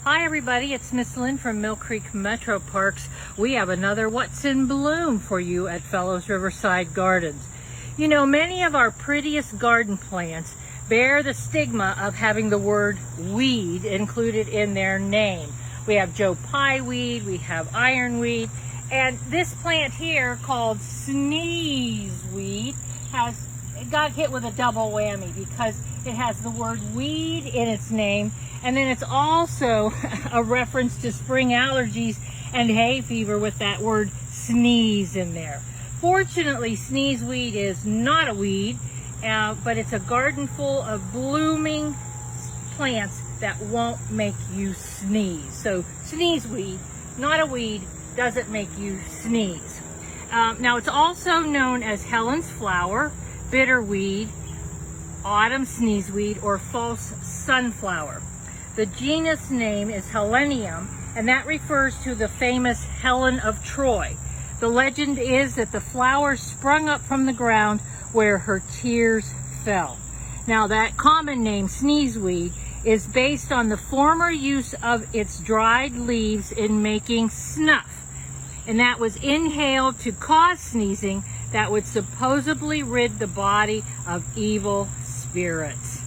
Hi everybody, it's Miss Lynn from Mill Creek Metro Parks. We have another What's in Bloom for you at Fellows Riverside Gardens. You know, many of our prettiest garden plants bear the stigma of having the word weed included in their name. We have Joe Pye weed, we have ironweed, and this plant here called sneezeweed got hit with a double whammy because it has the word weed in its name, and then it's also a reference to spring allergies and hay fever with that word sneeze in there. Fortunately, sneezeweed is not a weed, but it's a garden full of blooming plants that won't make you sneeze. So sneezeweed, not a weed, doesn't make you sneeze. Now it's also known as Helen's flower, bitterweed, autumn sneezeweed, or false sunflower. The genus name is Helenium, and that refers to the famous Helen of Troy. The legend is that the flower sprung up from the ground where her tears fell. Now that common name, sneezeweed, is based on the former use of its dried leaves in making snuff, and that was inhaled to cause sneezing that would supposedly rid the body of evil spirits.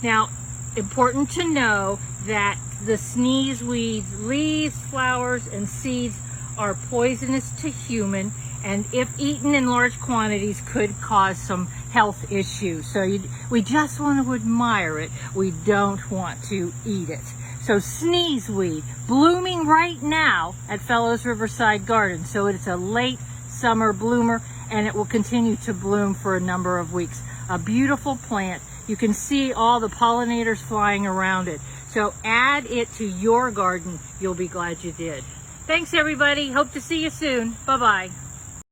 Now, important to know that the sneezeweed's leaves, flowers, and seeds are poisonous to human, and if eaten in large quantities could cause some health issues. So we just want to admire it. We don't want to eat it. So sneezeweed, blooming right now at Fellows Riverside Gardens. So it's a late summer bloomer, and it will continue to bloom for a number of weeks. A beautiful plant. You can see all the pollinators flying around it. So add it to your garden. You'll be glad you did. Thanks everybody. Hope to see you soon. Bye-bye.